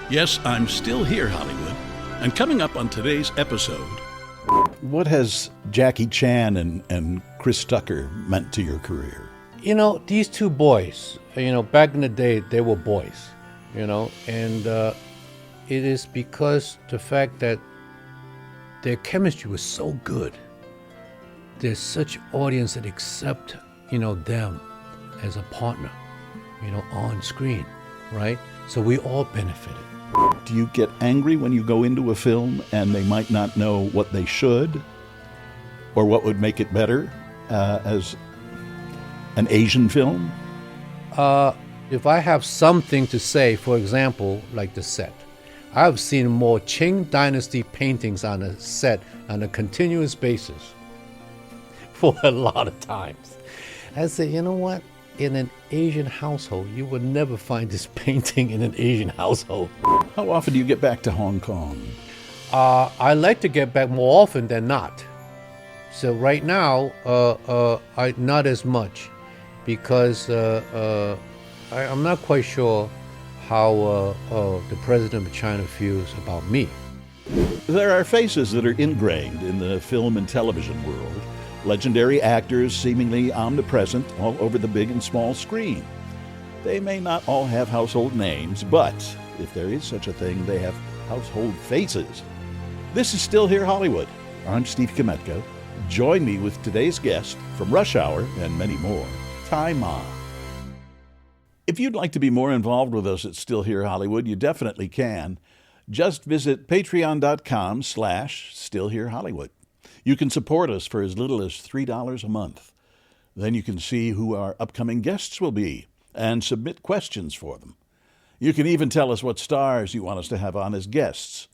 Yes, I'm still here, Hollywood. And coming up on today's episode... What has Jackie Chan and Chris Tucker meant to your career? You know, these two boys, back in the day, they were boys, and it is because the fact that their chemistry was so good. There's such audience that accept, them as a partner, on screen, right? So we all benefited. Do you get angry when you go into a film and they might not know what they should or what would make it better as an Asian film? If I have something to say, for example, like the set, I've seen more Qing Dynasty paintings on a set on a continuous basis for a lot of times. I say, you know what? In an Asian household, you would never find this painting in an Asian household. How often do you get back to Hong Kong? I like to get back more often than not. So right now, I not as much, because I'm not quite sure how the president of China feels about me. There are faces that are ingrained in the film and television world. Legendary actors seemingly omnipresent all over the big and small screen. They may not all have household names, but if there is such a thing, they have household faces. This is Still Here Hollywood. I'm Steve Kmetko. Join me with today's guest from Rush Hour and many more, Tzi Ma. If you'd like to be more involved with us at Still Here Hollywood, you definitely can. Just visit patreon.com/stillherehollywood. You can support us for as little as $3 a month. Then you can see who our upcoming guests will be and submit questions for them. You can even tell us what stars you want us to have on as guests.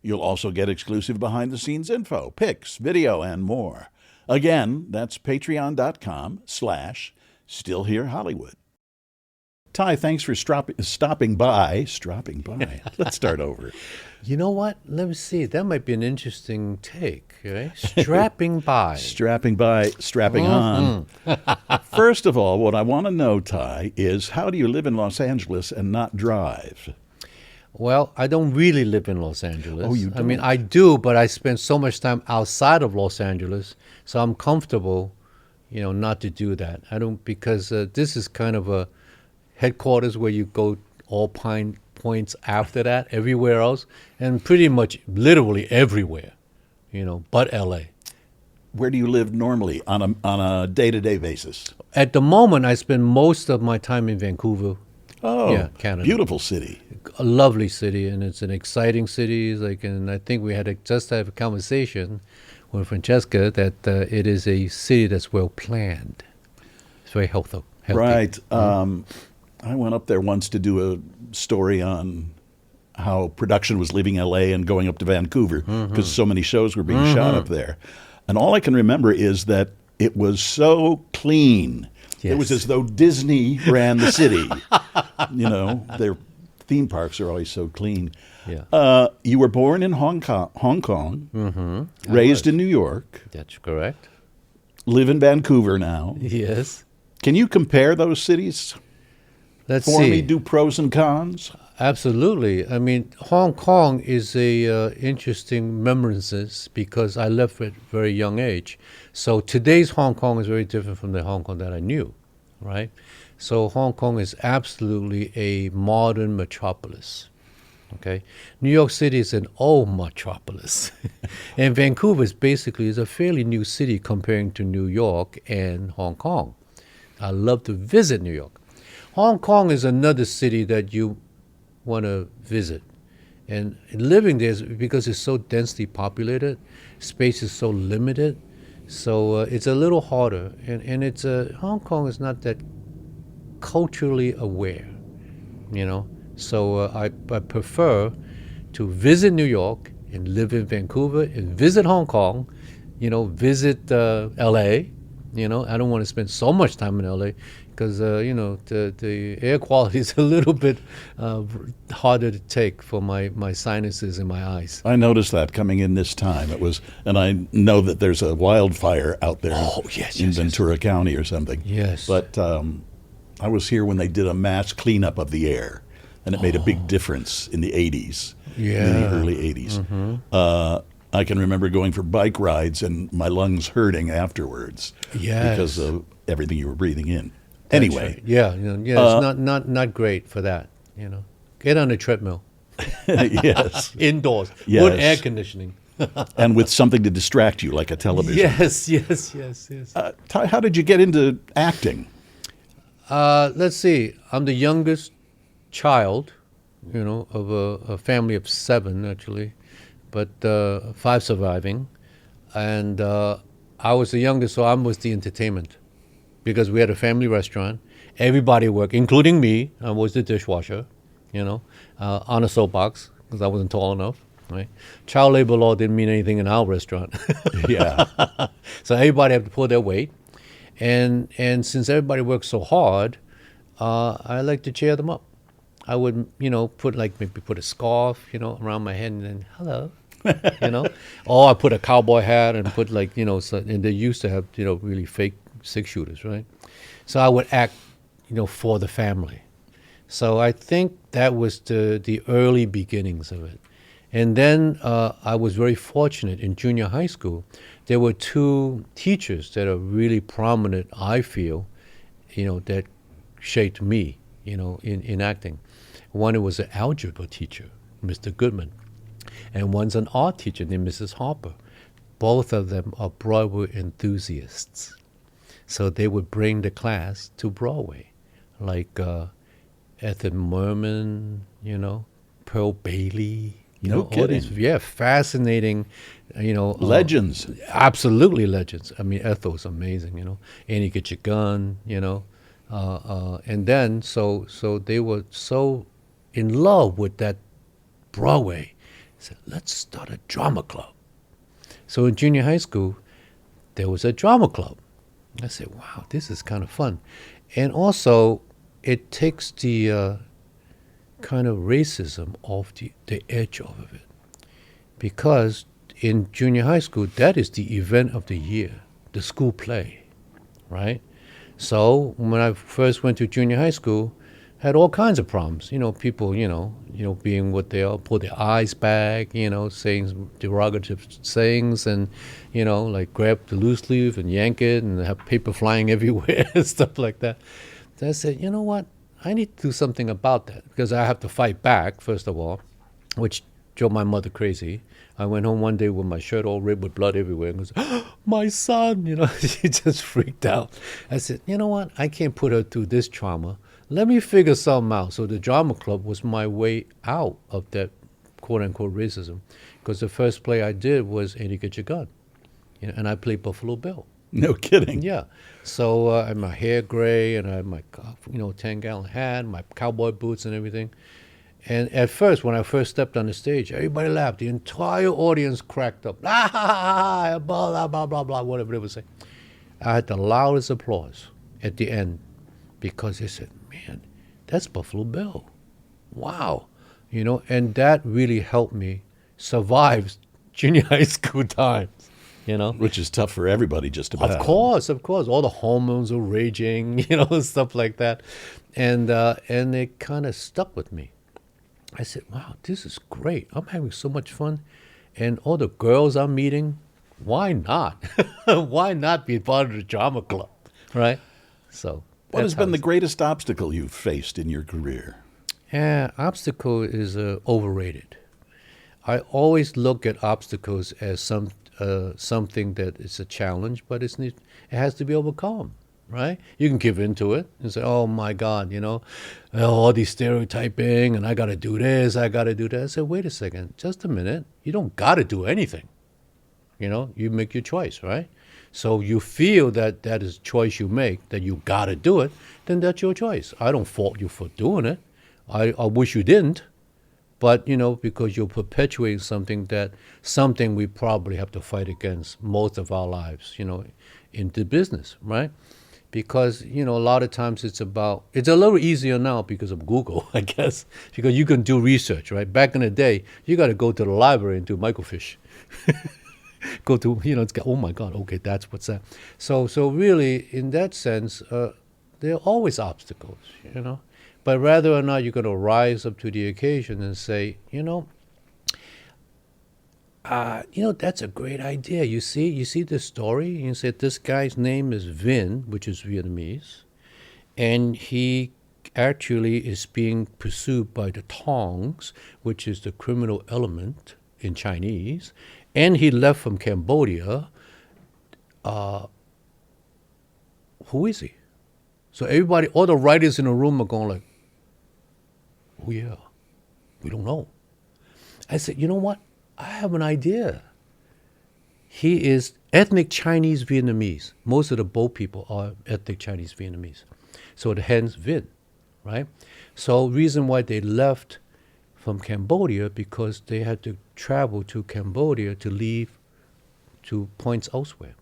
You'll also get exclusive behind-the-scenes info, pics, video, and more. Again, that's patreon.com/stillherehollywood. Ty, thanks for stopping by. Let's start over. You know what? Let me see. That might be an interesting take. Okay? Strapping by. Strapping on. First of all, what I want to know, Ty, is how do you live in Los Angeles and not drive? Well, I don't really live in Los Angeles. Oh, you don't? I mean, I do, but I spend so much time outside of Los Angeles, so I'm comfortable, not to do that. I don't, because this is kind of a headquarters where you go all points after that, everywhere else, and pretty much literally everywhere, but LA. Where do you live normally on a day-to-day basis? At the moment, I spend most of my time in Vancouver. Oh, yeah, Canada. Beautiful city. A lovely city, and it's an exciting city. And I think we had just have a conversation with Francesca that it is a city that's well planned. It's very healthy. Right. I went up there once to do a story on how production was leaving L.A. and going up to Vancouver because so many shows were being shot up there. And all I can remember is that it was so clean. Yes. It was as though Disney ran the city. Their theme parks are always so clean. Yeah. You were born in Hong Kong, raised in New York. That's correct. Live in Vancouver now. Yes. Can you compare those cities? Let's For see. me, do pros and cons? Absolutely. I mean, Hong Kong is a interesting remembrances because I left at a very young age. So today's Hong Kong is very different from the Hong Kong that I knew, right? So Hong Kong is absolutely a modern metropolis. Okay, New York City is an old metropolis, and Vancouver is a fairly new city comparing to New York and Hong Kong. I love to visit New York. Hong Kong is another city that you want to visit. And living there is because it's so densely populated, space is so limited, so it's a little harder. And it's Hong Kong is not that culturally aware, So I prefer to visit New York and live in Vancouver and visit Hong Kong, visit L.A., I don't want to spend so much time in L.A. because, the air quality is a little bit harder to take for my sinuses and my eyes. I noticed that coming in this time. And I know that there's a wildfire out there in Ventura County or something. Yes. But I was here when they did a mass cleanup of the air. and it made a big difference in the 80s, in the Yeah. early 80s. I can remember going for bike rides and my lungs hurting afterwards Yes. because of everything you were breathing in. That's Anyway, right. Yeah, it's not great for that. Get on a treadmill yes. indoors with Yes. air conditioning. And with something to distract you, like a television. Yes. Ty, how did you get into acting? Let's see. I'm the youngest child, of a family of 7 actually, but 5 surviving, and I was the youngest, so I was the entertainment because we had a family restaurant. Everybody worked, including me. I was the dishwasher, on a soapbox because I wasn't tall enough. Right? Child labor law didn't mean anything in our restaurant. Yeah. So everybody had to pull their weight. And since everybody worked so hard, I like to cheer them up. I would, maybe put a scarf, around my head and then, hello, Or I put a cowboy hat and put and they used to have, really fake 6-shooters, right? So I would act, for the family. So I think that was the early beginnings of it. And then I was very fortunate in junior high school. There were 2 teachers that are really prominent, I feel, that shaped me, in acting. One was an algebra teacher, Mr. Goodman, and one's an art teacher named Mrs. Harper. Both of them are Broadway enthusiasts. So they would bring the class to Broadway, like Ethel Merman, Pearl Bailey. No all kidding. these, fascinating, Legends. Absolutely legends. I mean, Ethel's amazing, Annie Get Your Gun, and then so they were so in love with that Broadway. Said, let's start a drama club. So in junior high school, there was a drama club. I said, wow, this is kind of fun, and also it takes the kind of racism off the edge of it. Because in junior high school, that is the event of the year, the school play, right? So when I first went to junior high school, I had all kinds of problems. People, being what they are, pull their eyes back, saying derogative sayings and, like grab the loose leaf and yank it and have paper flying everywhere and stuff like that. So I said, you know what? I need to do something about that because I have to fight back, first of all, which drove my mother crazy. I went home one day with my shirt all ripped with blood everywhere and goes, oh, my son, she just freaked out. I said, you know what? I can't put her through this trauma. Let me figure something out. So the drama club was my way out of that quote-unquote racism because the first play I did was Annie Get Your Gun, and I played Buffalo Bill. No kidding. Yeah. So I had my hair gray and I had my, 10-gallon hat, my cowboy boots and everything. And at first, when I first stepped on the stage, everybody laughed. The entire audience cracked up. Ah, ha, ha, ha, blah, blah, blah, blah, whatever they would say. I had the loudest applause at the end because they said, man, that's Buffalo Bill. Wow. And that really helped me survive junior high school times. Which is tough for everybody, just about. Of course. All the hormones are raging, stuff like that. And it kind of stuck with me. I said, wow, this is great. I'm having so much fun. And all the girls I'm meeting, why not? Why not be part of the drama club, right? So What has been the greatest obstacle you've faced in your career? Obstacle is overrated. I always look at obstacles as something that is a challenge, but it has to be overcome, right? You can give into it and say, oh my God, all these stereotyping and I got to do this, I got to do that. I said, wait a second, just a minute. You don't got to do anything. You make your choice, right? So you feel that that is a choice you make, that you got to do it, then that's your choice. I don't fault you for doing it. I wish you didn't. But, because you're perpetuating something we probably have to fight against most of our lives, in the business, right? Because, a lot of times it's a little easier now because of Google, I guess, because you can do research, right? Back in the day, you got to go to the library and do microfiche. Go to, oh my God, okay, that's what's that. So really, in that sense, there are always obstacles, but rather or not you're going to rise up to the occasion and say, that's a great idea. You see this story. You said this guy's name is Vin, which is Vietnamese, and he actually is being pursued by the Tongs, which is the criminal element in Chinese, and he left from Cambodia. Who is he? So everybody, all the writers in the room are going like, oh yeah, we don't know. I said, you know what? I have an idea. He is ethnic Chinese Vietnamese. Most of the boat people are ethnic Chinese Vietnamese. So hence Vin, right? So reason why they left from Cambodia because they had to travel to Cambodia to leave to points elsewhere.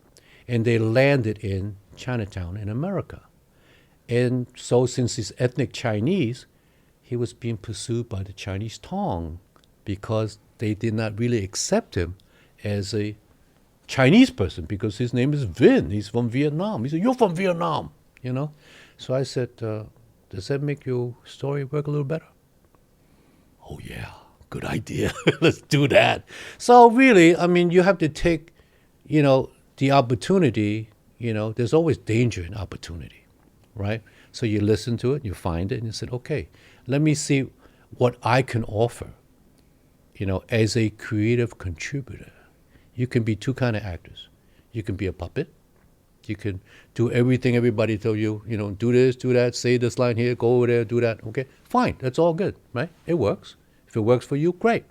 And they landed in Chinatown in America. And so since he's ethnic Chinese, he was being pursued by the Chinese Tong because they did not really accept him as a Chinese person because his name is Vin. He's from Vietnam. He said, you're from Vietnam, So I said, does that make your story work a little better? Oh, yeah, good idea. Let's do that. So really, you have to take, the opportunity, there's always danger in opportunity, right? So you listen to it, you find it, and you said, okay, let me see what I can offer, as a creative contributor. You can be two kind of actors. You can be a puppet. You can do everything everybody tell you, do this, do that, say this line here, go over there, do that. Okay, fine, that's all good, right? It works. If it works for you, great.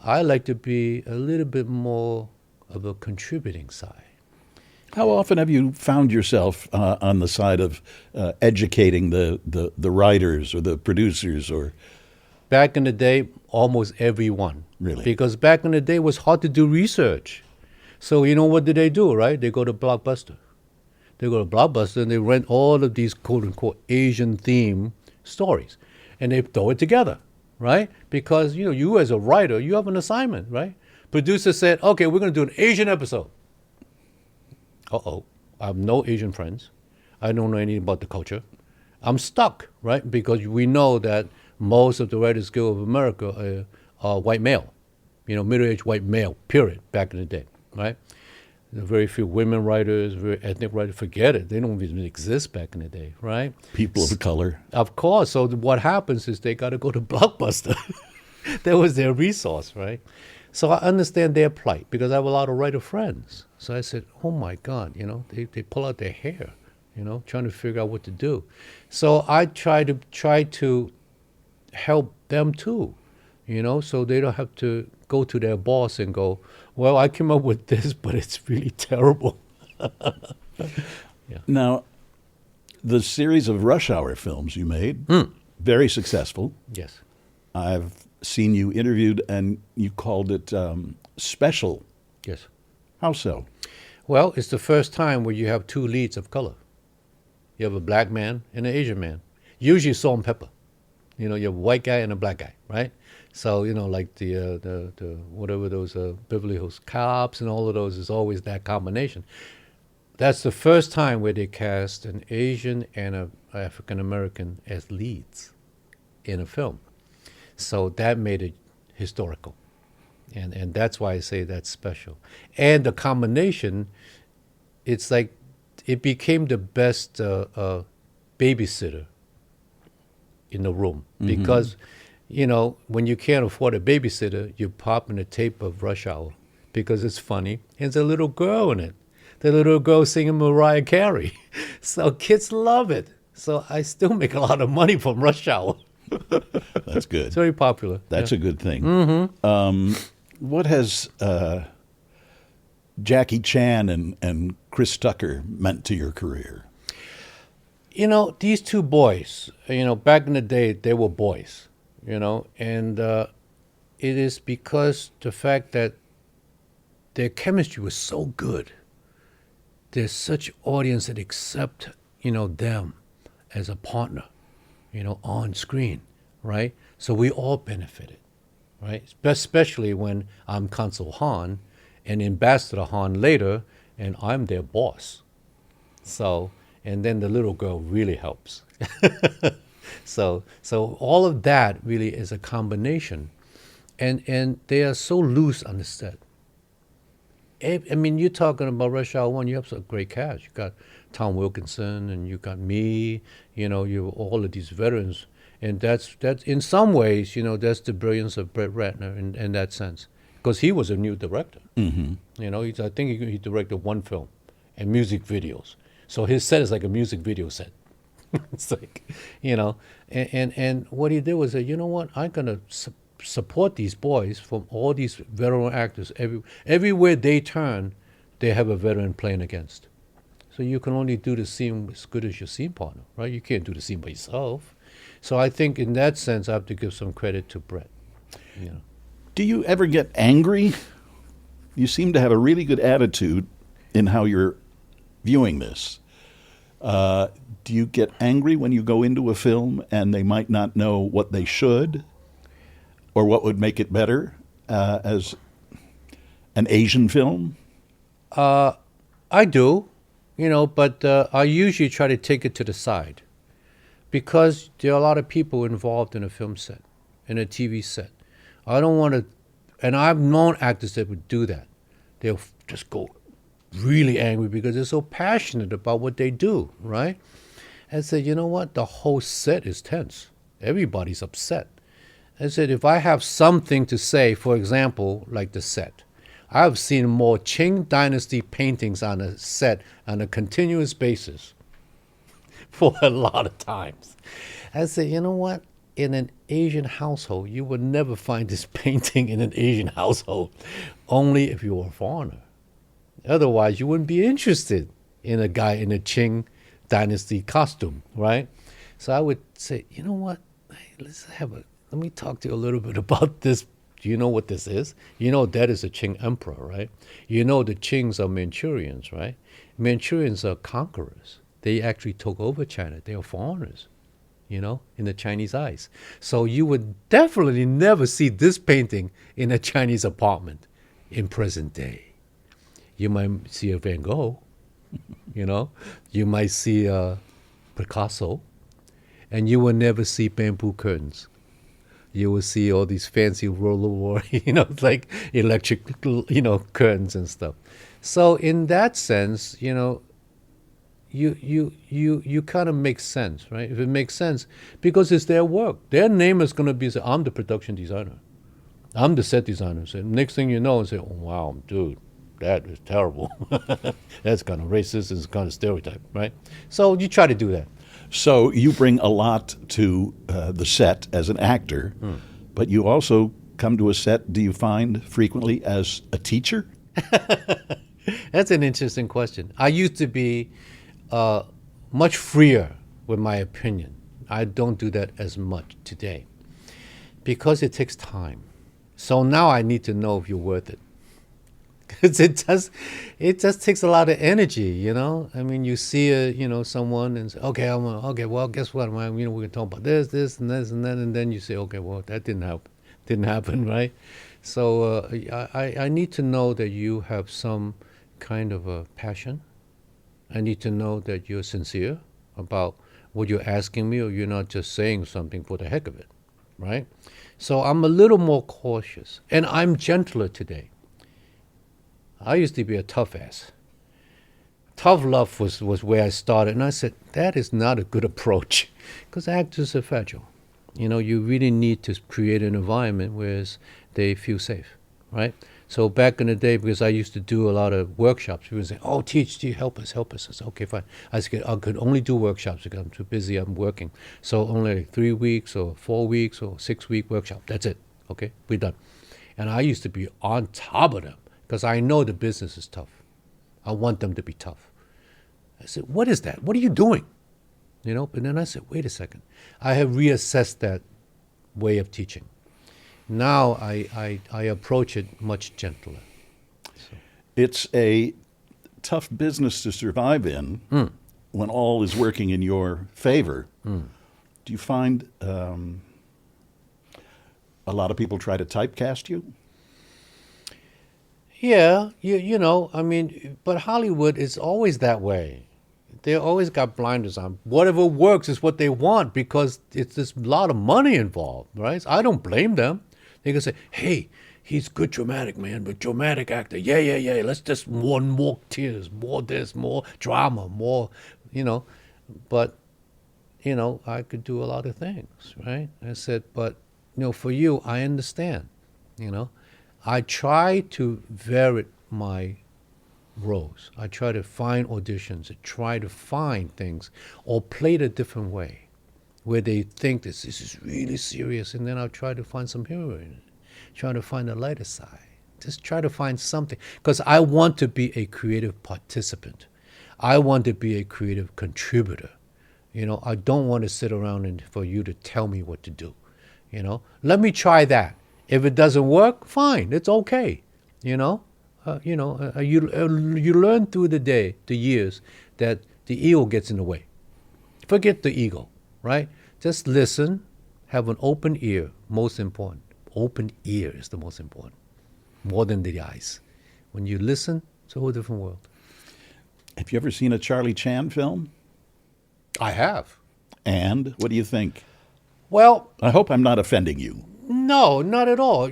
I like to be a little bit more of a contributing side. How often have you found yourself on the side of educating the writers or the producers or? Back in the day, almost everyone. Really? Because back in the day, it was hard to do research. So what do, right? They go to Blockbuster. They go to Blockbuster and they rent all of these quote-unquote Asian-themed stories. And they throw it together, right? Because, you as a writer, you have an assignment, right? Producer said, okay, we're going to do an Asian episode. Uh-oh, I have no Asian friends. I don't know anything about the culture. I'm stuck, right? Because we know that most of the Writers Guild of America are white male, middle-aged white male, period, back in the day, right? There are very few women writers, very ethnic writers. Forget it. They don't even exist back in the day, right? People of color. Of course. So what happens is they got to go to Blockbuster. That was their resource, right? So I understand their plight because I have a lot of writer friends. So I said, oh, my God, they pull out their hair, trying to figure out what to do. So I try to help them too, so they don't have to go to their boss and go, well, I came up with this, but it's really terrible. Yeah. Now, the series of Rush Hour films you made, very successful. Yes. I've seen you interviewed and you called it special. Yes. How so? Well, it's the first time where you have two leads of color. You have a black man and an Asian man. Usually salt and pepper. You have a white guy and a black guy, right? So, like the whatever those Beverly Hills Cops and all of those is always that combination. That's the first time where they cast an Asian and an African American as leads in a film. So that made it historical. And that's why I say that's special. And the combination, it's like it became the best babysitter in the room. Because, when you can't afford a babysitter, you pop in a tape of Rush Hour because it's funny. There's a little girl in it. The little girl singing Mariah Carey. So kids love it. So I still make a lot of money from Rush Hour. That's good. It's very popular. That's a good thing. What has Jackie Chan and Chris Tucker meant to your career? These two boys, back in the day, they were boys, and it is because the fact that their chemistry was so good. There's such audience that accept, them as a partner, on screen, right? So we all benefited, right? Especially when I'm Consul Han and Ambassador Han later, and I'm their boss. So, and then the little girl really helps. So all of that really is a combination, and they are so loose on the set. I mean, you're talking about Rush Hour 1, you have some great cast. You got Tom Wilkinson, and you got me, you have all of these veterans. And that's in some ways, that's the brilliance of Brett Ratner in that sense. Because he was a new director. I think he directed one film and music videos. So his set is like a music video set. It's like, and what he did was say, you know what, I'm going to support these boys from all these veteran actors. Everywhere they turn, they have a veteran playing against. So you can only do the scene as good as your scene partner, right? You can't do the scene by yourself. So I think in that sense, I have to give some credit to Brett. Do you ever get angry? You seem to have a really good attitude in how you're viewing this. Do you get angry when you go into a film and they might not know what they should or what would make it better as an Asian film? I do, but I usually try to take it to the side because there are a lot of people involved in a film set, in a TV set. I don't want to, and I've known actors that would do that. They'll just go really angry because they're so passionate about what they do, right? And say, you know what? The whole set is tense. Everybody's upset. I said, if I have something to say, for example, like the set, I've seen more Qing Dynasty paintings on a set on a continuous basis for a lot of times. I said, you know what? In an Asian household, you would never find this painting in an Asian household, only if you were a foreigner. Otherwise, you wouldn't be interested in a guy in a Qing Dynasty costume, right? So I would say, you know what? Hey, let me talk to you a little bit about this. Do you know what this is? That is a Qing emperor, right? The Qings are Manchurians, right? Manchurians are conquerors. They actually took over China. They are foreigners, in the Chinese eyes. So you would definitely never see this painting in a Chinese apartment in present day. You might see a Van Gogh, you might see a Picasso, and you will never see bamboo curtains. You will see all these fancy World War, like electric, curtains and stuff. So in that sense, you kind of make sense, right? If it makes sense, because it's their work. Their name is going to be, I'm the production designer. I'm the set designer. So next thing you know, say, oh, wow, dude, that is terrible. That's kind of racist. It's kind of stereotype, right? So you try to do that. So you bring a lot to the set as an actor, but you also come to a set, do you find, frequently as a teacher? That's an interesting question. I used to be much freer with my opinion. I don't do that as much today because it takes time. So now I need to know if you're worth it. Because it just takes a lot of energy, I mean, you see someone and say, okay, well, guess what? We're going to talk about this, and this, and that, and then you say, okay, well, that didn't happen, right? So I need to know that you have some kind of a passion. I need to know that you're sincere about what you're asking me, or you're not just saying something for the heck of it, right? So I'm a little more cautious, and I'm gentler today. I used to be a tough ass. Tough love was where I started, and I said, that is not a good approach, because actors are fragile. You really need to create an environment where they feel safe, right? So back in the day, because I used to do a lot of workshops, people would say, oh, teach, help us. I said, okay, fine. I said, I could only do workshops because I'm too busy, I'm working. So only like 3 weeks or 4 weeks or 6-week workshop. That's it. Okay, we're done. And I used to be on top of them because I know the business is tough. I want them to be tough. I said, what is that? What are you doing? But then I said, wait a second. I have reassessed that way of teaching. Now I approach it much gentler. So. It's a tough business to survive in when all is working in your favor. Do you find a lot of people try to typecast you? Yeah, I mean, but Hollywood is always that way. They always got blinders on. Whatever works is what they want because it's this lot of money involved, right? I don't blame them. They can say, "Hey, he's good dramatic man, but dramatic actor. Yeah, yeah, yeah. Let's just more tears, more this, more drama, more, you know." But I could do a lot of things, right? I said, but for you, I understand. I try to vary my roles. I try to find auditions. I try to find things or play it a different way where they think this is really serious, and then I'll try to find some humor in it. Try to find the lighter side. Just try to find something. Because I want to be a creative participant. I want to be a creative contributor. I don't want to sit around and for you to tell me what to do. Let me try that. If it doesn't work, fine. It's okay. You learn through the years, that the ego gets in the way. Forget the ego, right? Just listen, have an open ear, most important. Open ear is the most important, more than the eyes. When you listen, it's a whole different world. Have you ever seen a Charlie Chan film? I have. And what do you think? Well, I hope I'm not offending you. no, not at all.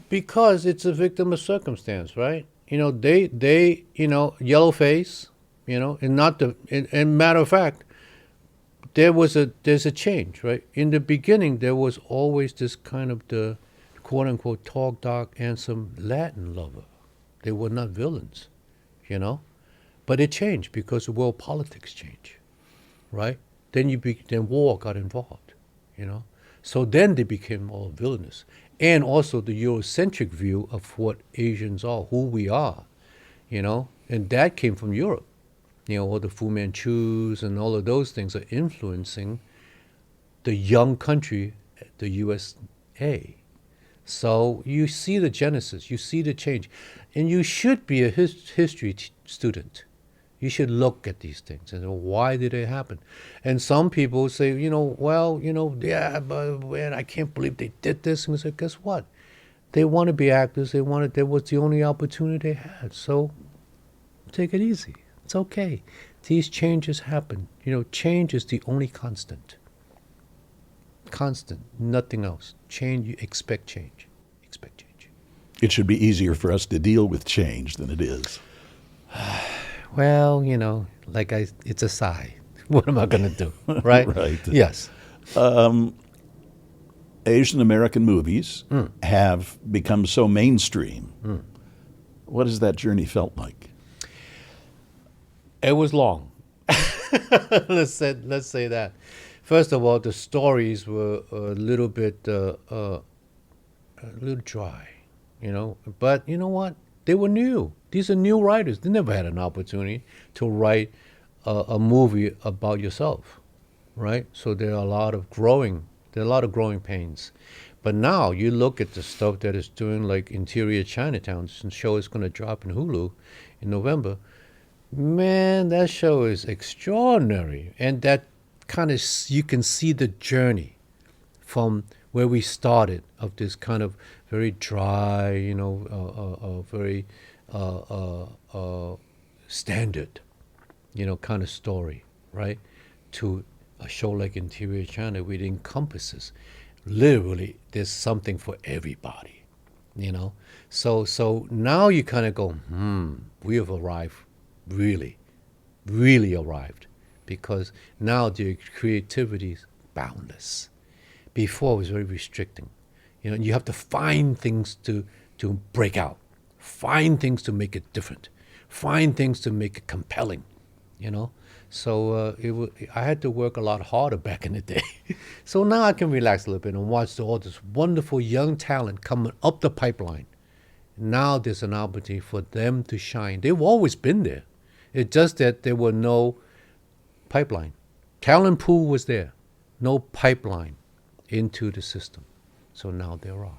Because it's a victim of circumstance, right? They yellow face, and not the. And matter of fact, there's a change, right? In the beginning, there was always this kind of the quote unquote tall, dark, handsome Latin lover. They were not villains, But it changed because the world politics changed, right? Then then war got involved, So then they became all villainous, and also the Eurocentric view of what Asians are, who we are, and that came from Europe. All the Fu Manchus and all of those things are influencing the young country, the USA. So you see the genesis, you see the change, and you should be a history student. You should look at these things and say, why did they happen? And some people say, yeah, but man, I can't believe they did this. And I say, guess what? They want to be actors. That was the only opportunity they had. So take it easy. It's okay. These changes happen. Change is the only constant. Constant, nothing else. Change, you expect change. Expect change. It should be easier for us to deal with change than it is. Well, it's a sigh. What am I going to do, right? Right. Yes. Asian American movies have become so mainstream. What has that journey felt like? It was long. Let's say that. First of all, the stories were a little bit, a little dry, But you know what? They were new. These are new writers. They never had an opportunity to write a movie about yourself, right? So there are a lot of growing pains. But now you look at the stuff that is doing, like Interior Chinatown, this show is going to drop in Hulu in November. Man, that show is extraordinary. And that kind of, you can see the journey from where we started, of this kind of very dry, very standard, kind of story, right? To a show like Interior China, which encompasses, literally, there's something for everybody, So now you kind of go, we have arrived, really, really arrived, because now the creativity is boundless. Before it was very restricting. You have to find things to break out, find things to make it different, find things to make it compelling, So I had to work a lot harder back in the day. So now I can relax a little bit and watch all this wonderful young talent coming up the pipeline. Now there's an opportunity for them to shine. They've always been there. It's just that there were no pipeline. Talent pool was there, no pipeline into the system. So now there are.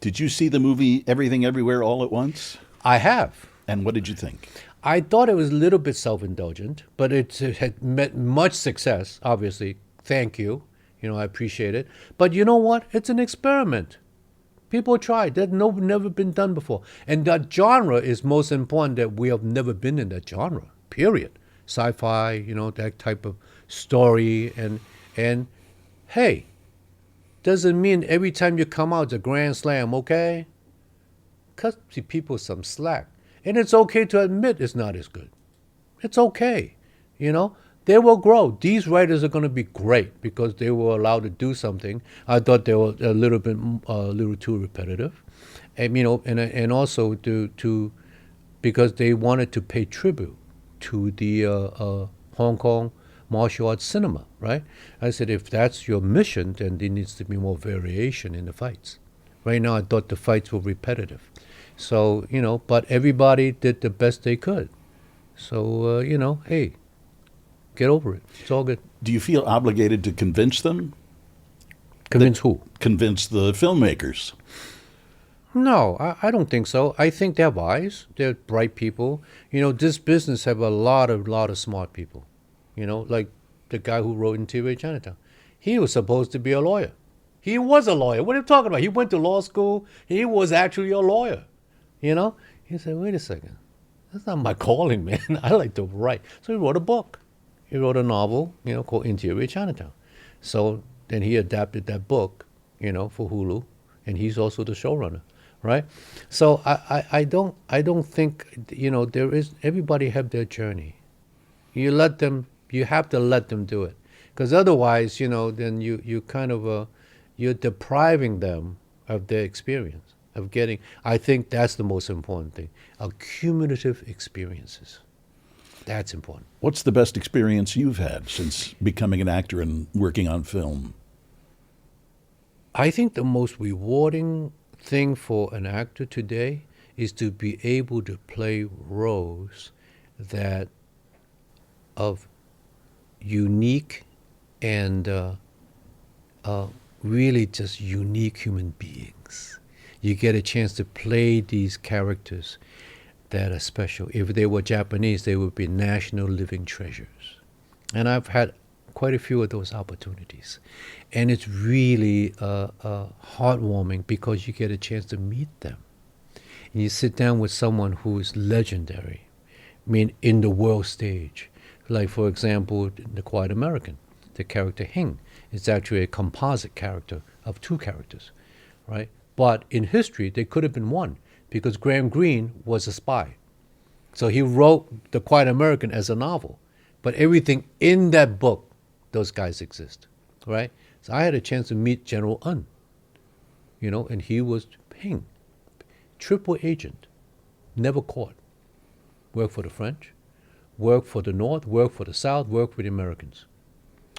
Did you see the movie Everything Everywhere All at Once? I have. And what did you think? I thought it was a little bit self-indulgent, but it had met much success, obviously. Thank you. I appreciate it. But you know what? It's an experiment. People tried. That's never been done before. And that genre is most important, that we have never been in that genre, period. sci-fi, that type of story. And hey, doesn't mean every time you come out it's a grand slam, okay? Cut the people some slack. And it's okay to admit it's not as good. It's okay, They will grow. These writers are going to be great because they were allowed to do something. I thought they were a little too repetitive, and also to because they wanted to pay tribute to the Hong Kong martial arts cinema, right? I said, if that's your mission, then there needs to be more variation in the fights. Right now, I thought the fights were repetitive. So, but everybody did the best they could. So, hey, get over it. It's all good. Do you feel obligated to convince them? Convince who? Convince the filmmakers. No, I don't think so. I think they're wise. They're bright people. This business have a lot of smart people. Like the guy who wrote Interior Chinatown. He was supposed to be a lawyer. He was a lawyer. What are you talking about? He went to law school. He was actually a lawyer. He said, wait a second. That's not my calling, man. I like to write. So he wrote a book. He wrote a novel, called Interior Chinatown. So then he adapted that book, for Hulu, and he's also the showrunner, right? So I don't think, there is, everybody have their journey. You have to let them do it. Because otherwise, then you kind of, you're depriving them of their experience, of getting, I think that's the most important thing, cumulative experiences. That's important. What's the best experience you've had since becoming an actor and working on film? I think the most rewarding thing for an actor today is to be able to play roles that of unique and really just unique human beings. You get a chance to play these characters that are special. If they were Japanese, they would be national living treasures. And I've had quite a few of those opportunities. And it's really heartwarming because you get a chance to meet them. And you sit down with someone who is legendary, in the world stage. Like, for example, The Quiet American, the character Hing is actually a composite character of two characters, right? But in history, they could have been one because Graham Greene was a spy. So he wrote The Quiet American as a novel. But everything in that book, those guys exist, right? So I had a chance to meet General Un, and he was Hing, triple agent, never caught. Worked for the French, worked for the North, worked for the South, worked for the Americans.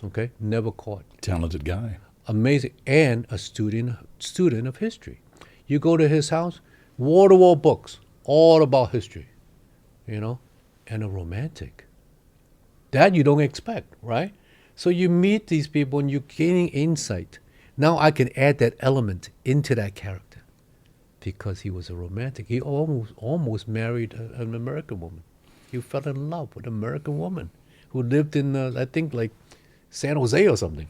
Okay, never caught. Talented guy. Amazing, and a student of history. You go to his house, wall-to-wall books, all about history, and a romantic. That you don't expect, right? So you meet these people and you're gaining insight. Now I can add that element into that character because he was a romantic. He almost married an American woman. He fell in love with an American woman who lived in, I think, like San Jose or something.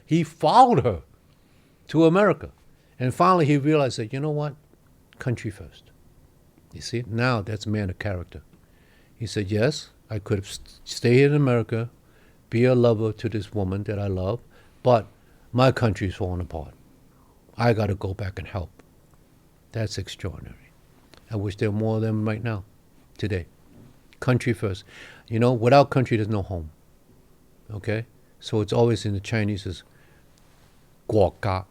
He followed her to America. And finally he realized that, what? Country first. You see, now that's man of character. He said, yes, I could have stayed in America, be a lover to this woman that I love, but my country's falling apart. I got to go back and help. That's extraordinary. I wish there were more of them right now, today. Country first. Without country, there's no home. Okay? So it's always in the Chinese is guo ga.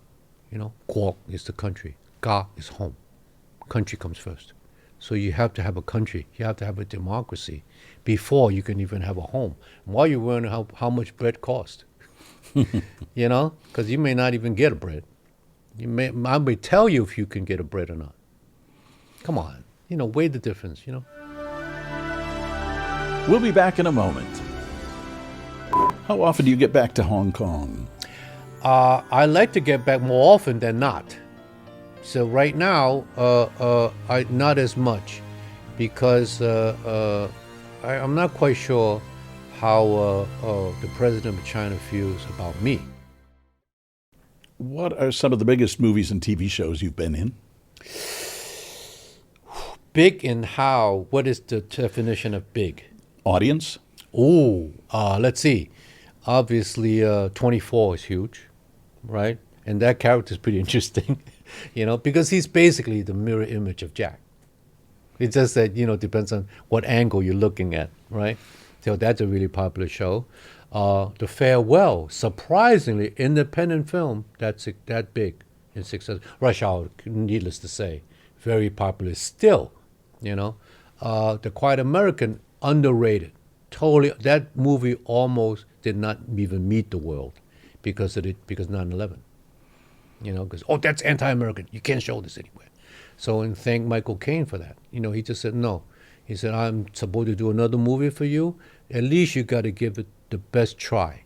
Guo is the country. Ga is home. Country comes first. So you have to have a country. You have to have a democracy before you can even have a home. While you learn how much bread costs. Because you may not even get a bread. I may tell you if you can get a bread or not. Come on. Weigh the difference, We'll be back in a moment. How often do you get back to Hong Kong? I like to get back more often than not. So right now, I not as much because I'm not quite sure how the president of China feels about me. What are some of the biggest movies and TV shows you've been in? Big in how? What is the definition of big? Audience? Let's see. Obviously, 24 is huge, right? And that character is pretty interesting, because he's basically the mirror image of Jack. It's just that, depends on what angle you're looking at, right? So that's a really popular show. The Farewell, surprisingly, independent film, that big in success. Rush Hour, needless to say, very popular still, The Quiet American, underrated. Totally, that movie almost did not even meet the world because 9/11. Because, that's anti-American. You can't show this anywhere. So, and thank Michael Caine for that. He just said, no. He said, I'm supposed to do another movie for you. At least you got to give it the best try.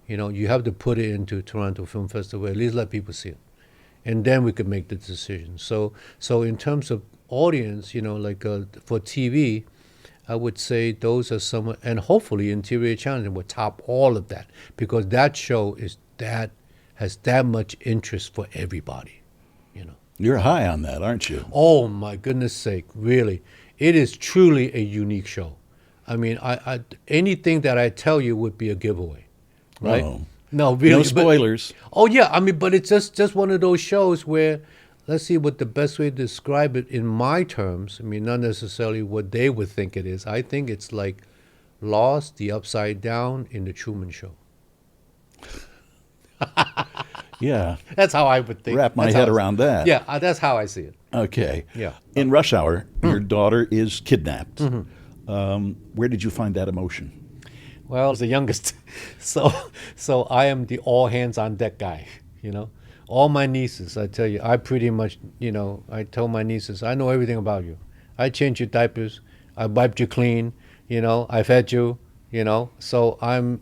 You have to put it into Toronto Film Festival. At least let people see it. And then we could make the decision. So in terms of audience, for TV, I would say those are some, and hopefully Interior Challenge will top all of that, because that show has that much interest for everybody. You're high on that, aren't you? Oh my goodness sake, really. It is truly a unique show. I mean, I anything that I tell you would be a giveaway, right? Oh. No, really. No spoilers. But it's just one of those shows where, let's see what the best way to describe it in my terms. I mean, not necessarily what they would think it is. I think it's like Lost, the Upside Down in the Truman Show. Yeah. That's how I would think. Wrap my head around that. Yeah, that's how I see it. Okay. Yeah. In Rush Hour, your daughter is kidnapped. Where did you find that emotion? Well, I was the youngest, so I am the all hands on deck guy. All my nieces, I tell you, I pretty much, I tell my nieces, I know everything about you. I changed your diapers, I wiped you clean, I fed you, So I am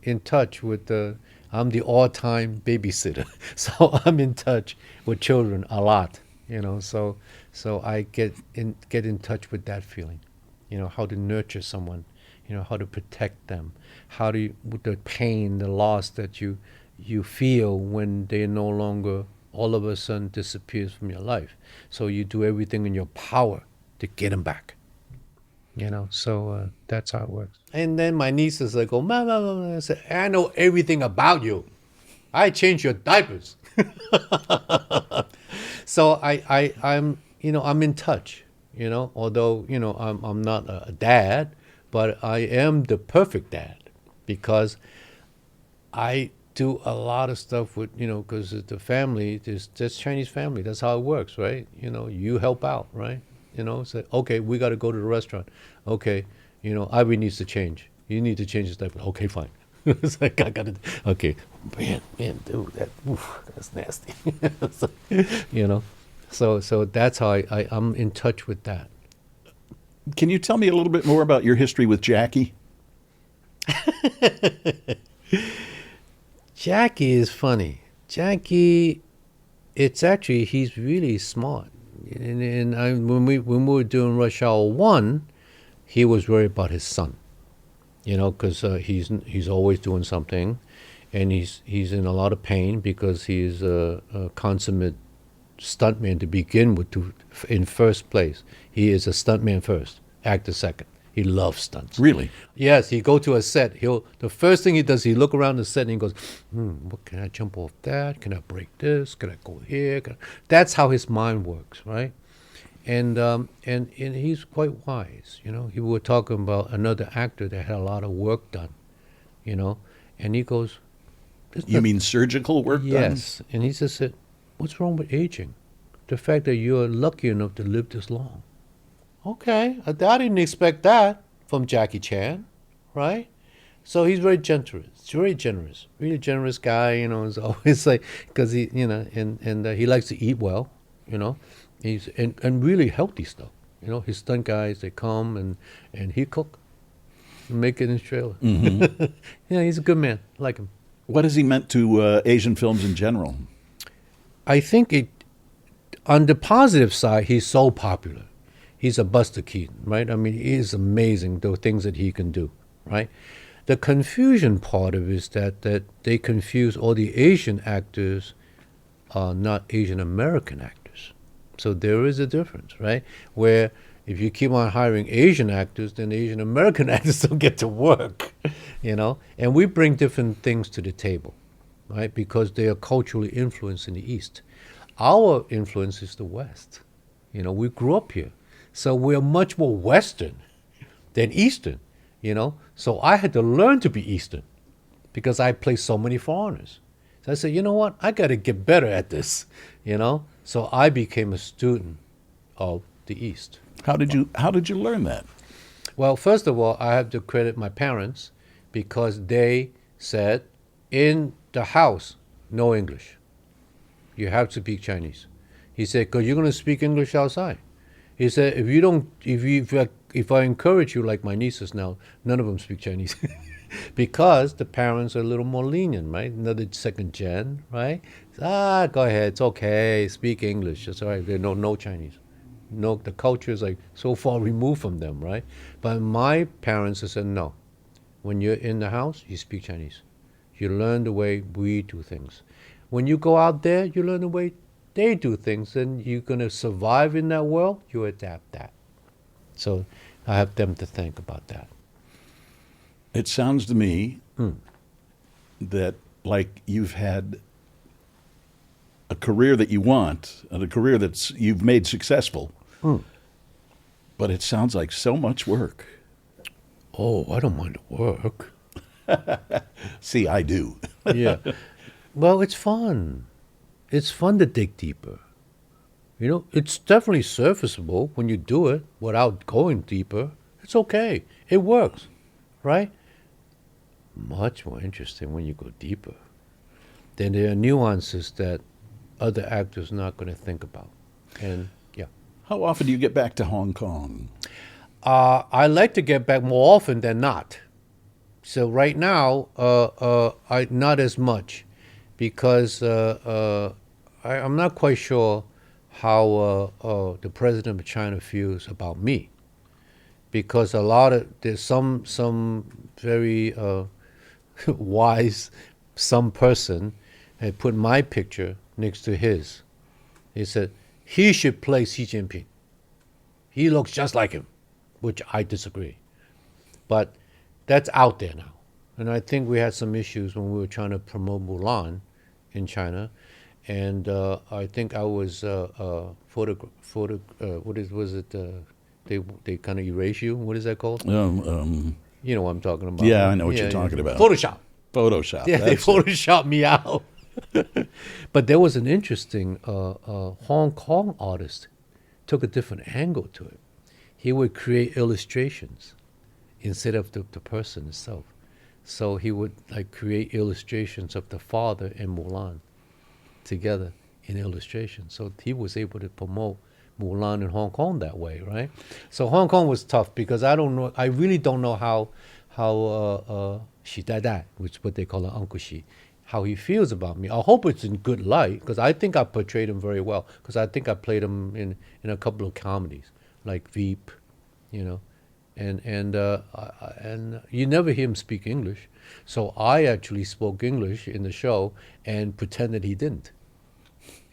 in touch with I'm the all-time babysitter, so I'm in touch with children a lot, So I get in touch with that feeling, how to nurture someone, how to protect them, with the pain, the loss that you feel when they no longer all of a sudden disappears from your life. So you do everything in your power to get them back. So that's how it works. And then my nieces go, Mama, I say, I know everything about you. I changed your diapers. So I'm in touch. Although I'm not a dad, but I am the perfect dad, because I do a lot of stuff with because the family, this Chinese family, that's how it works, right? You help out, right? Say, okay, we got to go to the restaurant. Okay, Ivy needs to change. You need to change his diaper. Okay, fine. It's like I got to. Okay, man, dude, that's nasty. So that's how I'm in touch with that. Can you tell me a little bit more about your history with Jackie? Jackie is funny. Jackie, he's really smart. When we were doing Rush Hour 1, he was worried about his son, because he's always doing something, and he's in a lot of pain because he's a consummate stuntman to begin with. In first place, he is a stuntman first, actor second. He loves stunts. Really? Yes, he go to a set. The first thing he does, he look around the set and he goes, what can I jump off that? Can I break this? Can I go here? That's how his mind works, right? And he's quite wise. He were talking about another actor that had a lot of work done, and he goes, You mean surgical work done? Yes. And he just said, what's wrong with aging? The fact that you're lucky enough to live this long. Okay, I didn't expect that from Jackie Chan, right? So he's very generous, really generous guy. Is always like, because he, and he likes to eat well, He's and really healthy stuff. His stunt guys, they come and he cook, and make it in his trailer. Mm-hmm. He's a good man. I like him. What has he meant to Asian films in general? I think on the positive side, he's so popular. He's a Buster Keaton, right? I mean, he is amazing, the things that he can do, right? The confusion part of it is that they confuse all the Asian actors are not Asian American actors. So there is a difference, right? Where If you keep on hiring Asian actors, then Asian American actors don't get to work, you know. And we bring different things to the table, right? Because they are culturally influenced in the East. Our influence is the West. You know, we grew up here. So we're much more Western than Eastern, you know. So I had to learn to be Eastern because I play so many foreigners. So I said, you know what? I got to get better at this, you know. So I became a student of the East. How did you learn that? Well, first of all, I have to credit my parents because they said, in the house, no English. You have to speak Chinese. He said, because you're going to speak English outside. He said, if I encourage you like my nieces now, none of them speak Chinese. Because the parents are a little more lenient, right? Another second gen, right? Go ahead, it's okay, speak English. It's all right, they know no Chinese. No, the culture is like so far removed from them, right? But my parents said, no. When you're in the house, you speak Chinese. You learn the way we do things. When you go out there, you learn the way they do things, and you're going to survive in that world, you adapt that. So I have them to think about that. It sounds to me that like you've had a career that you want and a career that's you've made successful, but it sounds like so much work. Oh, I don't mind the work. See, I do. Yeah. Well, it's fun. It's fun to dig deeper. You know, it's definitely surfaceable when you do it without going deeper. It's okay. It works, right? Much more interesting when you go deeper. Then there are nuances that other actors are not going to think about. And yeah. How often do you get back to Hong Kong? I like to get back more often than not. So right now, I not as much because I'm not quite sure how the president of China feels about me. Because there's some very wise, some person had put my picture next to his. He said, he should play Xi Jinping. He looks just like him, which I disagree. But that's out there now. And I think we had some issues when we were trying to promote Mulan in China. And I think I was they kind of erase you. What is that called? You know what I'm talking about. Yeah, I know what you're talking about. Photoshop. Photoshop. Yeah, they photoshopped me out. But there was an interesting Hong Kong artist took a different angle to it. He would create illustrations instead of the person itself. So he would like create illustrations of the father and Mulan together in illustration. So he was able to promote Mulan in Hong Kong that way, right? So Hong Kong was tough because I really don't know how Xi Dai, which is what they call Uncle Xi, how he feels about me. I hope it's in good light because I think I portrayed him very well because I think I played him in a couple of comedies like Veep, you know, and you never hear him speak English. So I actually spoke English in the show and pretended he didn't.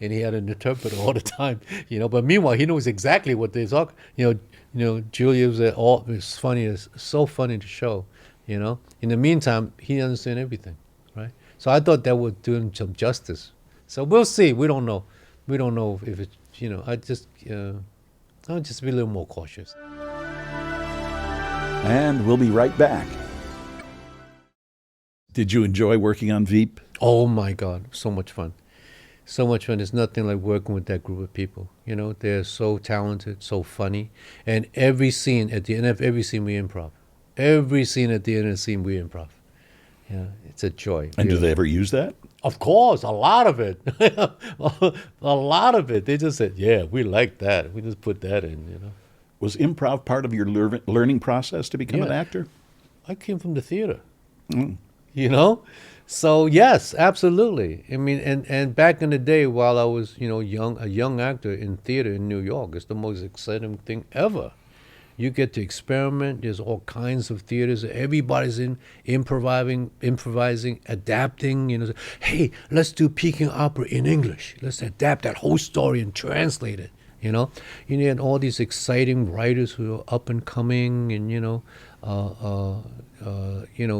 And he had an interpreter all the time, you know. But meanwhile, he knows exactly what they talk. You know, Julia was funny, it's so funny to show, you know. In the meantime, he understands everything, right? So I thought that would do him some justice. So we'll see. We don't know. We don't know if it's, you know. I'll just be a little more cautious. And we'll be right back. Did you enjoy working on Veep? Oh my God, so much fun. So much fun. There's nothing like working with that group of people. You know, they're so talented, so funny. And every scene, at the end of every scene, we improv. Every scene at the end of the scene, we improv. Yeah, it's a joy. And do they ever use that? Of course, a lot of it. A lot of it. They just said, yeah, we like that. We just put that in, you know. Was improv part of your learning process to become an actor? I came from the theater, you know? So yes, absolutely. I mean, and back in the day, while I was, you know, a young actor in theater in New York, it's the most exciting thing ever. You get to experiment. There's all kinds of theaters. Everybody's improvising, adapting. You know, hey, let's do Peking opera in English. Let's adapt that whole story and translate it. You know, you had all these exciting writers who are up and coming, and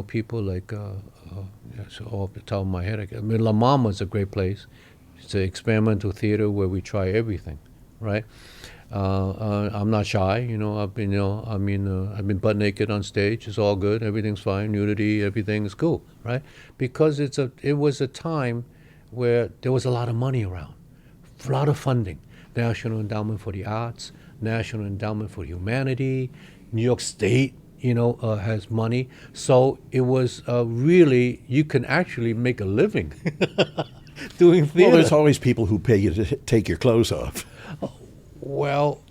people like so off the top of my head, I mean, La Mama is a great place. It's an experimental theater where we try everything, right? I'm not shy, I've been butt naked on stage. It's all good. Everything's fine. Nudity, everything is cool, right? Because it was a time where there was a lot of money around, a lot of funding. National Endowment for the Arts, National Endowment for Humanity, New York State, has money. So it was really, you can actually make a living doing theater. Well, there's always people who pay you to take your clothes off. Well,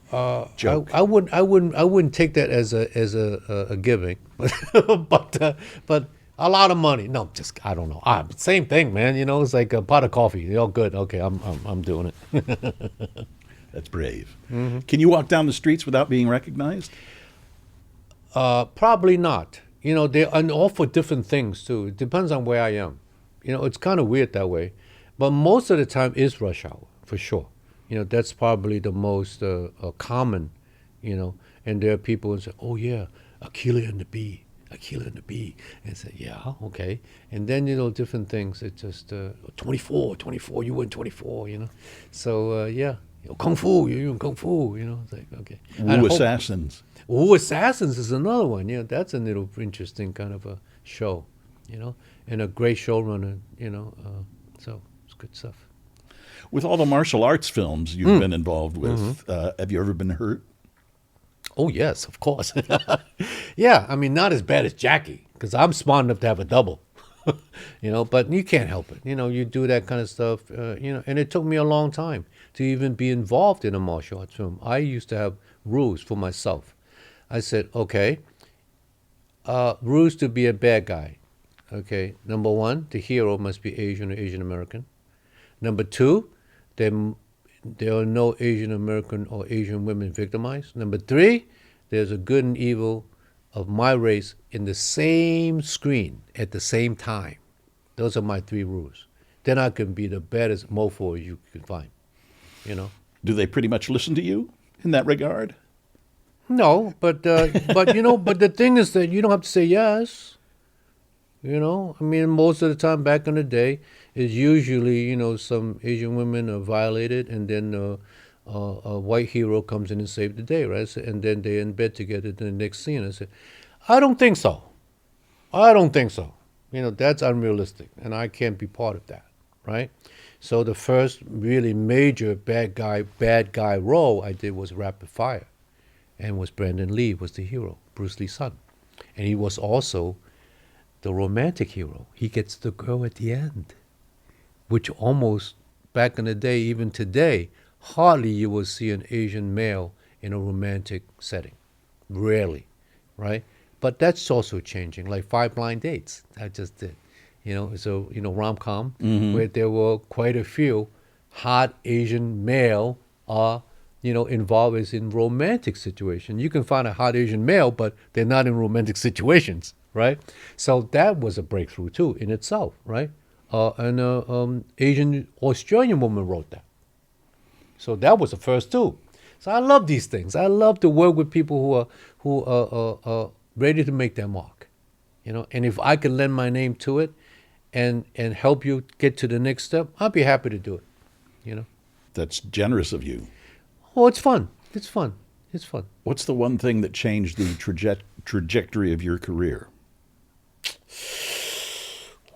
Joke. I wouldn't take that as a giving, but a lot of money. No, I don't know. Same thing, man. It's like a pot of coffee. You're all good. Okay, I'm doing it. That's brave. Mm-hmm. Can you walk down the streets without being recognized? Probably not. They are all for different things too. It depends on where I am. It's kind of weird that way, but most of the time is rush hour for sure. That's probably the most common. And there are people who say, "Oh yeah, Aquila and the Bee." And say, "Yeah, okay." And then different things. It's just 24, you win 24. So yeah, Kung Fu, you're in Kung Fu. It's like, okay. Wu Assassins. Wu Assassins is another one. That's a little interesting kind of a show. And a great showrunner. So it's good stuff. With all the martial arts films you've been involved with, have you ever been hurt? Oh, yes, of course. Yeah, I mean, not as bad as Jackie, because I'm smart enough to have a double. But you can't help it. You do that kind of stuff, and it took me a long time to even be involved in a martial arts film. I used to have rules for myself. I said, okay, rules to be a bad guy. Okay, number one, the hero must be Asian or Asian American. Number two, there are no Asian American or Asian women victimized. Number three, there's a good and evil of my race in the same screen at the same time. Those are my three rules. Then I can be the baddest mofo you can find. Do they pretty much listen to you in that regard? No, but the thing is that you don't have to say yes. I mean, most of the time back in the day, it's usually, some Asian women are violated, and then a white hero comes in and saves the day, right? And then they're in bed together in the next scene. I said, I don't think so. That's unrealistic, and I can't be part of that, right? So the first really major bad guy role I did was Rapid Fire, and was Brandon Lee was the hero, Bruce Lee's son. And he was also the romantic hero. He gets the girl at the end, which almost, back in the day, even today, hardly you will see an Asian male in a romantic setting. Rarely, right? But that's also changing, like Five Blind Dates I just did. So, rom-com, where there were quite a few hot Asian male involved as in romantic situation. You can find a hot Asian male, but they're not in romantic situations, right? So that was a breakthrough too in itself, right? An Asian Australian woman wrote that. So that was the first too. So I love these things. I love to work with people who are ready to make their mark, And if I can lend my name to it, and help you get to the next step, I'll be happy to do it. That's generous of you. Oh, it's fun. It's fun. What's the one thing that changed the trajectory of your career?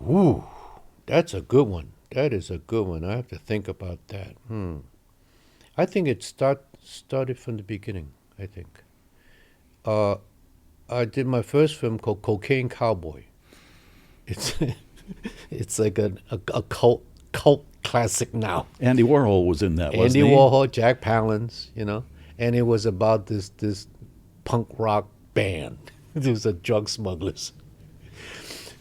Ooh, that's a good one. That is a good one. I have to think about that. I think it started from the beginning, I think. I did my first film called Cocaine Cowboy. It's like a cult classic now. Andy Warhol was in that, wasn't he? Andy Warhol, Jack Palance, and it was about this punk rock band. It was a drug smugglers.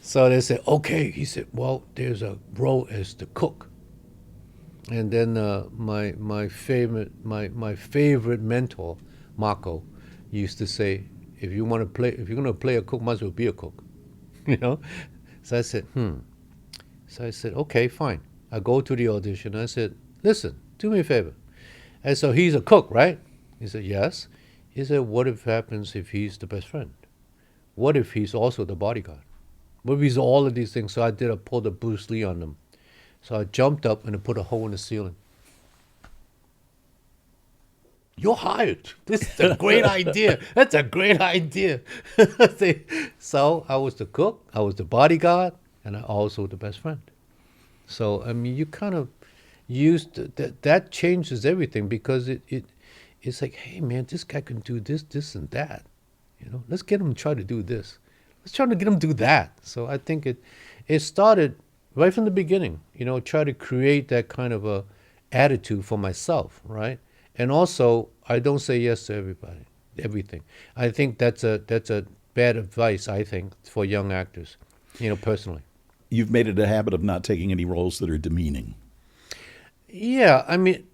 So they said, okay. He said, well, there's a role as the cook. And then my favorite mentor, Marco, used to say, if you're going to play a cook, might as well be a cook. So I said, So I said, okay, fine. I go to the audition. I said, listen, do me a favor. And so he's a cook, right? He said, yes. He said, what if happens if he's the best friend? What if he's also the bodyguard? What if he's all of these things? So I pulled a Bruce Lee on them. So I jumped up and I put a hole in the ceiling. You're hired. This is a great idea. That's a great idea. So I was the cook, I was the bodyguard, and I also the best friend. So, I mean, you kind of used that changes everything because it's like, hey, man, this guy can do this, this, and that. Let's get him to try to do this. Let's try to get him to do that. So I think it started right from the beginning, try to create that kind of a attitude for myself, right? And also, I don't say yes to everything. I think that's a bad advice, I think, for young actors, personally. You've made it a habit of not taking any roles that are demeaning. Yeah, I mean,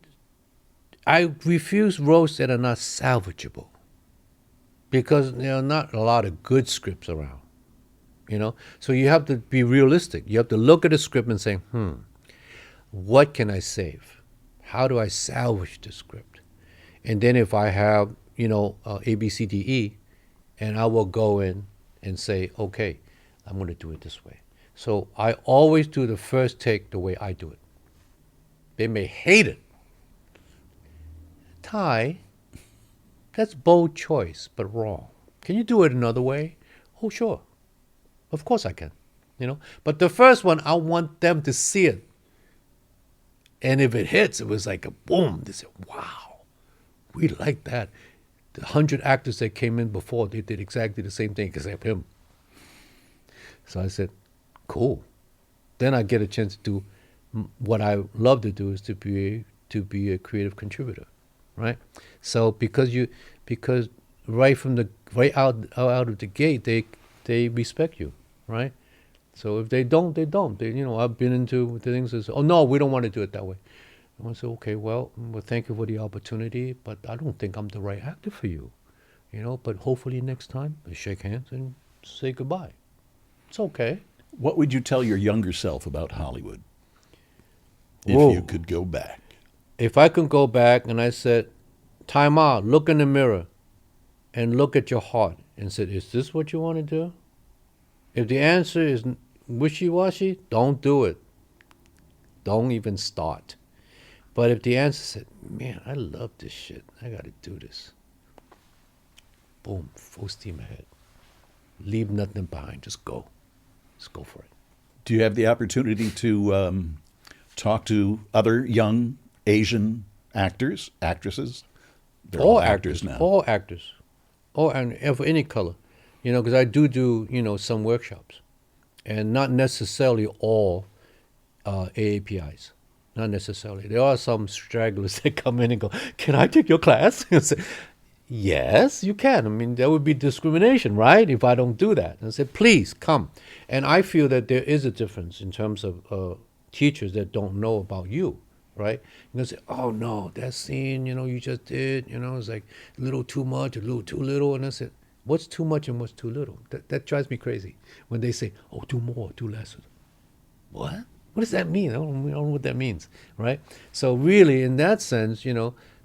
I refuse roles that are not salvageable because there are not a lot of good scripts around, So you have to be realistic. You have to look at a script and say, what can I save? How do I salvage the script? And then if I have, A, B, C, D, E, and I will go in and say, okay, I'm going to do it this way. So I always do the first take the way I do it. They may hate it. Ty, that's bold choice, but wrong. Can you do it another way? Oh, sure. Of course I can. But the first one, I want them to see it. And if it hits, it was like a boom. They said, wow, we like that. The 100 actors that came in before, they did exactly the same thing except him. So I said, cool. Then I get a chance to do what I love to do is to be a creative contributor, right? So because right out of the gate, they respect you, right? So if they don't, they don't. I've been into the things that say, oh, no, we don't want to do it that way. And I say, okay, well, thank you for the opportunity, but I don't think I'm the right actor for you. But hopefully next time, we shake hands and say goodbye. It's okay. What would you tell your younger self about Hollywood if you could go back? If I could go back and I said, Tzi Ma, look in the mirror and look at your heart and said, is this what you want to do? If the answer is wishy-washy, don't do it. Don't even start. But if the answer said, man, I love this shit, I got to do this. Boom, full steam ahead. Leave nothing behind, just go. Just go for it. Do you have the opportunity to talk to other young Asian actors, actresses? They're all actors now. All actors. And of any color. Because I do, some workshops. And not necessarily all AAPIs. Not necessarily. There are some stragglers that come in and go, can I take your class? And say, yes, you can. I mean, there would be discrimination, right, if I don't do that. And I said, please, come. And I feel that there is a difference in terms of teachers that don't know about you, right? You say, oh, no, that scene, you just did, it's like a little too much, a little too little. And I said, what's too much and what's too little? That drives me crazy when they say, oh, too more, too less. What? What does that mean? I don't know what that means, right? So really, in that sense,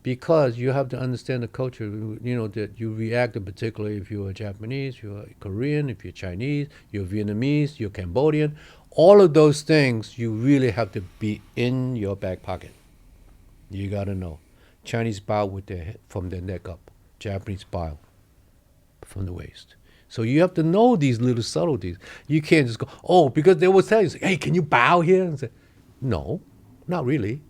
because you have to understand the culture, that you react particularly if you're Japanese, you're Korean, if you're Chinese, you're Vietnamese, you're Cambodian. All of those things, you really have to be in your back pocket. You got to know. Chinese bow with their head from their neck up. Japanese bow from the waist. So you have to know these little subtleties. You can't just go, oh, because they will tell you, hey, can you bow here? And say, no, not really.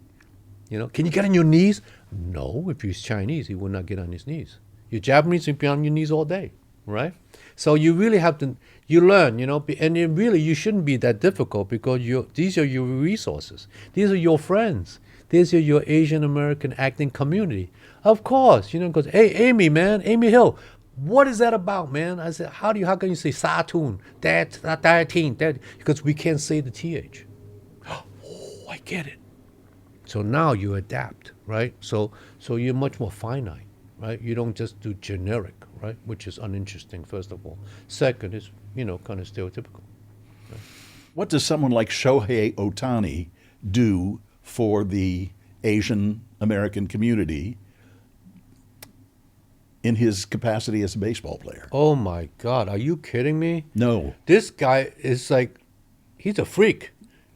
Can you get on your knees? No, if he's Chinese, he will not get on his knees. You're Japanese, you'll be on your knees all day, right? So you really have to, you learn, and really you shouldn't be that difficult because these are your resources. These are your friends. These are your Asian American acting community. Of course, because, hey, Amy Hill, what is that about, man? I said, how can you say Satoon, that, because we can't say the TH. Oh, I get it. So now you adapt, right? So you're much more finite, right? You don't just do generic, right? Which is uninteresting, first of all. Second is, kind of stereotypical. Right? What does someone like Shohei Ohtani do for the Asian American community in his capacity as a baseball player. Oh my God, are you kidding me? No. This guy is like, he's a freak.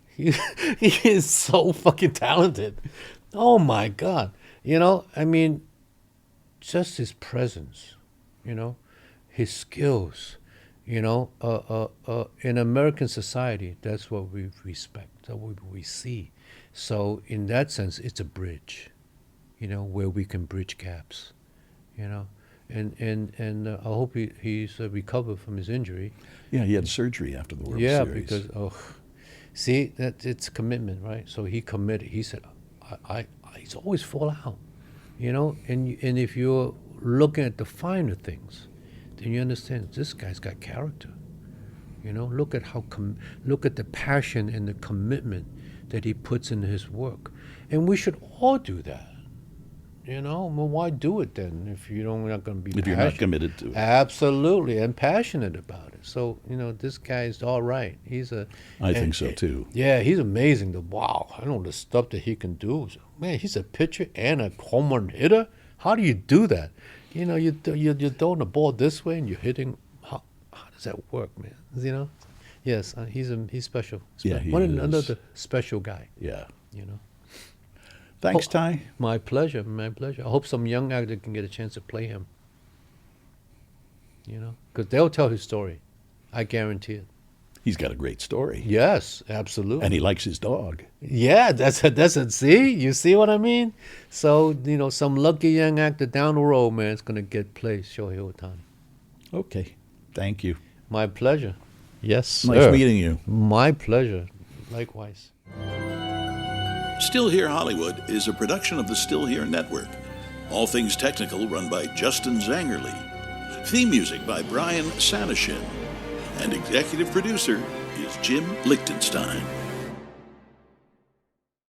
He, he is so fucking talented. Oh my God. You know, I mean, just his presence, you know, his skills, you know, in American society, that's what we respect, that's what we see. So in that sense, it's a bridge, you know, where we can bridge gaps, you know. And I hope he's recovered from his injury. Yeah, he had surgery after the World Series. Yeah, because see, that it's commitment, right? So he committed. He said, he's always fall out, you know. And if you're looking at the finer things, then you understand this guy's got character. You know, look at look at the passion and the commitment that he puts into his work, and we should all do that. You know, well, why do it then if you're not going to be if you're not committed to it? Absolutely, and passionate about it. So, you know, this guy's all right. I think so too. Yeah, he's amazing. Wow, I know the stuff that he can do. Man, he's a pitcher and a home run hitter. How do you do that? You know, you're throwing the ball this way and you're hitting. How does that work, man? You know, yes, he's special. Yeah, he One is. another special guy. Yeah. You know. Thanks, Ty. My pleasure, my pleasure. I hope some young actor can get a chance to play him. You know, because they'll tell his story. I guarantee it. He's got a great story. Yes, absolutely. And he likes his dog. Yeah, that's it. See, you see what I mean? So, you know, some lucky young actor down the road, man, is going to get played Shohei Ohtani. Okay. Thank you. My pleasure. Yes, sir. Nice meeting you. My pleasure. Likewise. Still Here Hollywood is a production of the Still Here Network. All things technical run by Justin Zangerle. Theme music by Brian Sanashin. And executive producer is Jim Lichtenstein.